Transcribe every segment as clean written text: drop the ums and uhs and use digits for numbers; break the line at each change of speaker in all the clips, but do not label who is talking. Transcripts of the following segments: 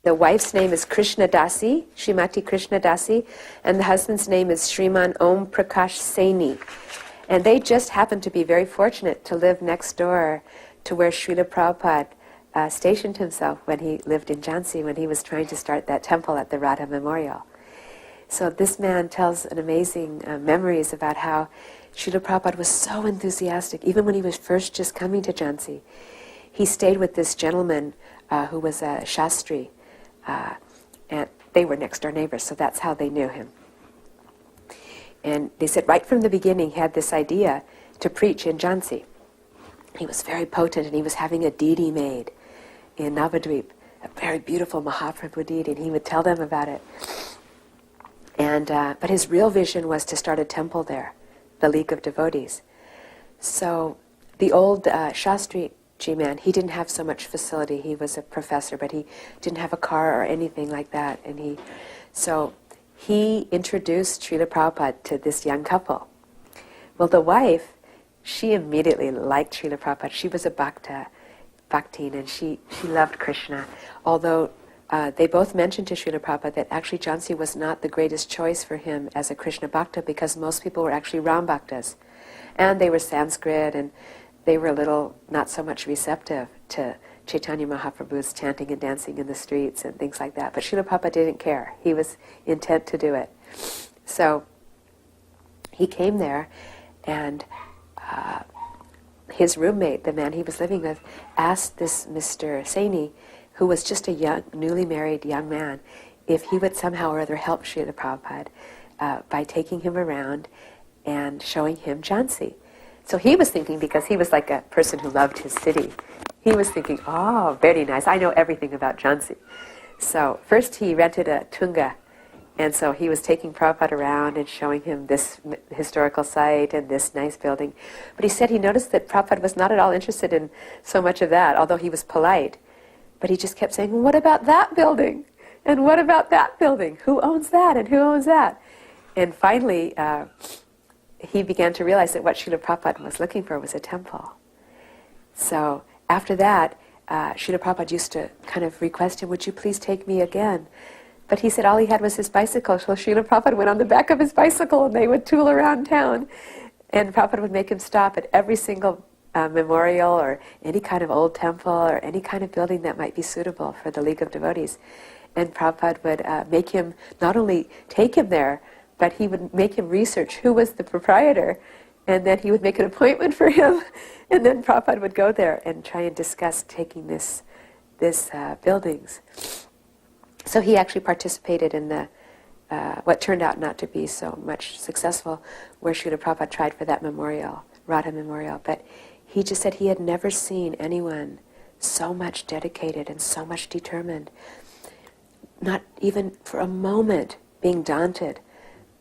The wife's name is Krishna Dasi, Srimati Krishna Dasi, and the husband's name is Shriman Om Prakash Saini. And they just happened to be very fortunate to live next door to where Srila Prabhupada stationed himself when he lived in Jhansi, when he was trying to start that temple at the Radha Memorial. So this man tells an amazing memories about how Srila Prabhupada was so enthusiastic, even when he was first just coming to Jhansi. He stayed with this gentleman who was a Shastri, and they were next door neighbors, so that's how they knew him. And they said right from the beginning he had this idea to preach in Jhansi. He was very potent, and he was having a deity made in Navadvip, a very beautiful Mahaprabhu deity, and he would tell them about it. And but his real vision was to start a temple there, the League of Devotees. So the old Shastri man, he didn't have so much facility. He was a professor, but he didn't have a car or anything like that. And he introduced Srila Prabhupada to this young couple. Well, the wife, she immediately liked Srila Prabhupada. She was a Bhaktin, and she loved Krishna. Although they both mentioned to Srila Prabhupada that actually Jhansi was not the greatest choice for him as a Krishna Bhakta, because most people were actually Ram Bhaktas. And they were Sanskrit, and they were a little not so much receptive to Chaitanya Mahaprabhu's chanting and dancing in the streets and things like that. But Srila Prabhupada didn't care. He was intent to do it. So he came there, and his roommate, the man he was living with, asked this Mr. Saini, who was just a young, newly married young man, if he would somehow or other help Srila Prabhupada by taking him around and showing him Jhansi. So he was thinking, because he was like a person who loved his city, he was thinking, oh, very nice, I know everything about Jhansi. So first he rented a Tunga, and so he was taking Prabhupada around and showing him this historical site and this nice building. But he said he noticed that Prabhupada was not at all interested in so much of that, although he was polite. But he just kept saying, well, what about that building? And what about that building? Who owns that? And who owns that? And finally, he began to realize that what Srila Prabhupada was looking for was a temple. So after that, Srila Prabhupada used to kind of request him, would you please take me again? But he said all he had was his bicycle. So Srila Prabhupada went on the back of his bicycle, and they would tool around town. And Prabhupada would make him stop at every single memorial or any kind of old temple or any kind of building that might be suitable for the League of Devotees. And Prabhupada would make him not only take him there, but he would make him research who was the proprietor, and then he would make an appointment for him, and then Prabhupada would go there and try and discuss taking this buildings. So he actually participated in the what turned out not to be so much successful, where Srila Prabhupada tried for that memorial, Radha Memorial. But he just said he had never seen anyone so much dedicated and so much determined, not even for a moment being daunted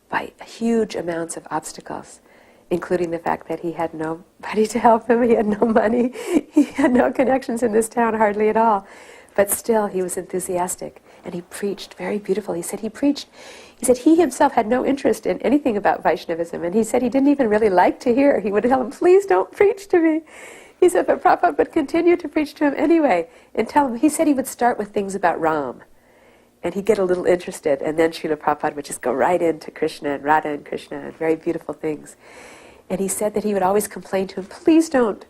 by huge amounts of obstacles, including the fact that he had nobody to help him, he had no money, he had no connections in this town, hardly at all. But still, he was enthusiastic, and he preached very beautifully. He said he himself had no interest in anything about Vaishnavism, and he said he didn't even really like to hear. He would tell him, please don't preach to me. He said, but Prabhupada would continue to preach to him anyway, and tell him, he said he would start with things about Ram, and he'd get a little interested, and then Srila Prabhupada would just go right into Krishna and Radha and Krishna and very beautiful things. And he said that he would always complain to him, please don't.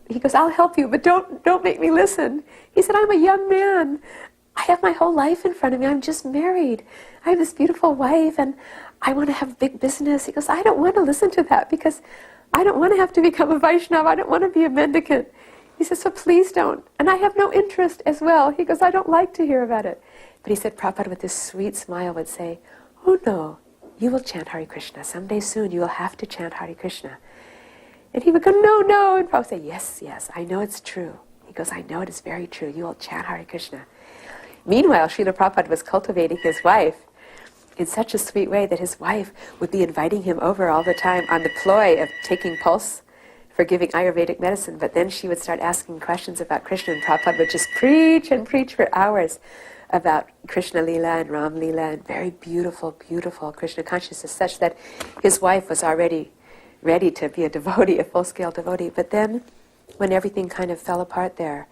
He goes, I'll help you, but don't make me listen. He said, I'm a young man. I have my whole life in front of me. I'm just married. I have this beautiful wife, and I want to have a big business. He goes, I don't want to listen to that, because I don't want to have to become a Vaishnava. I don't want to be a mendicant. He says, so please don't. And I have no interest as well. He goes, I don't like to hear about it. But he said, Prabhupada with this sweet smile would say, oh no, you will chant Hare Krishna. Someday soon you will have to chant Hare Krishna. And he would go, no, no. And Prabhupada would say, yes, yes, I know it's true. He goes, I know it is very true. You will chant Hare Krishna. Meanwhile, Srila Prabhupada was cultivating his wife in such a sweet way that his wife would be inviting him over all the time on the ploy of taking pulse for giving Ayurvedic medicine. But then she would start asking questions about Krishna, and Prabhupada would just preach and preach for hours about Krishna Lila and Ram Lila and very beautiful, beautiful Krishna consciousness, such that his wife was already ready to be a devotee, a full-scale devotee. But then, when everything kind of fell apart there,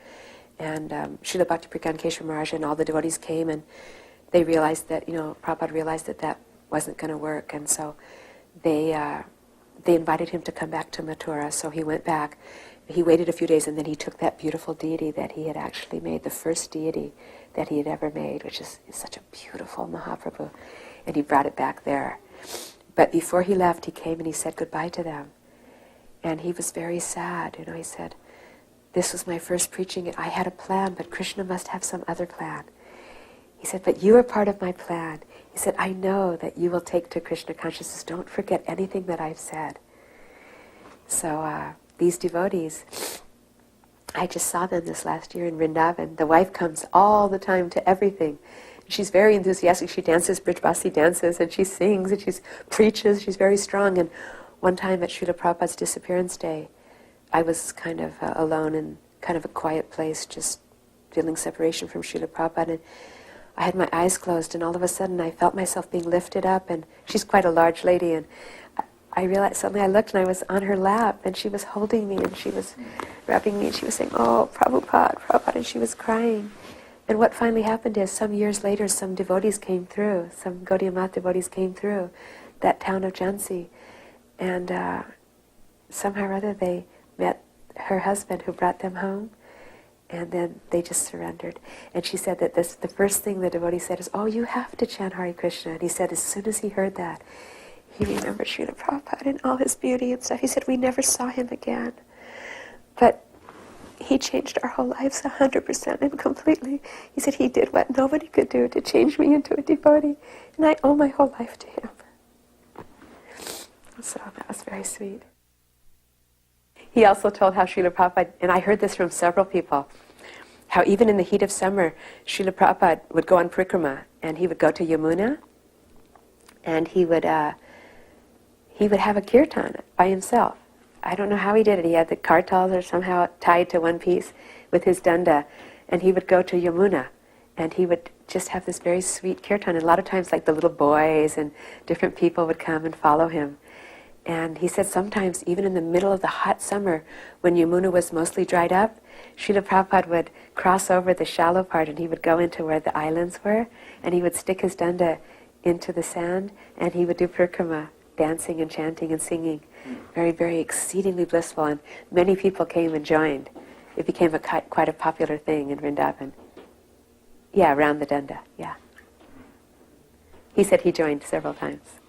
And Srila Bhakti Keshav Maharaj and all the devotees came, and they realized that, Prabhupada realized that that wasn't going to work, and so they invited him to come back to Mathura. So he went back. He waited a few days, and then he took that beautiful deity that he had actually made, the first deity that he had ever made, which is such a beautiful Mahaprabhu, and he brought it back there. But before he left, he came and he said goodbye to them. And he was very sad. He said, this was my first preaching. I had a plan, but Krishna must have some other plan. He said, but you are part of my plan. He said, I know that you will take to Krishna consciousness. Don't forget anything that I've said. So these devotees, I just saw them this last year in Vrindavan. The wife comes all the time to everything. She's very enthusiastic. She dances, Brijbasi dances, and she sings, and she preaches. She's very strong. And one time at Srila Prabhupada's disappearance day, I was kind of alone in kind of a quiet place, just feeling separation from Srila Prabhupada. And I had my eyes closed, and all of a sudden I felt myself being lifted up. And she's quite a large lady, and I realized, suddenly I looked and I was on her lap, and she was holding me, and she was rubbing me, and she was saying, oh, Prabhupada, Prabhupada, and she was crying. And what finally happened is, some years later, some devotees came through, some Gaudiya Math devotees came through that town of Jhansi, and somehow or other they met her husband who brought them home, and then they just surrendered. And she said that the first thing the devotee said is, oh, you have to chant Hare Krishna. And he said as soon as he heard that, he remembered Srila Prabhupada and all his beauty and stuff. He said, we never saw him again. But he changed our whole lives 100% and completely. He said he did what nobody could do to change me into a devotee. And I owe my whole life to him. So that was very sweet. He also told how Srila Prabhupada, and I heard this from several people, how even in the heat of summer, Srila Prabhupada would go on parikrama, and he would go to Yamuna, and he would have a kirtan by himself. I don't know how he did it. He had the kartals or somehow tied to one piece with his danda, and he would go to Yamuna, and he would just have this very sweet kirtan. And a lot of times, like the little boys and different people would come and follow him. And he said sometimes, even in the middle of the hot summer, when Yamuna was mostly dried up, Srila Prabhupada would cross over the shallow part, and he would go into where the islands were, and he would stick his danda into the sand, and he would do parikrama, dancing and chanting and singing. Very, very exceedingly blissful, and many people came and joined. It became quite a popular thing in Vrindavan. Yeah, around the danda, yeah. He said he joined several times.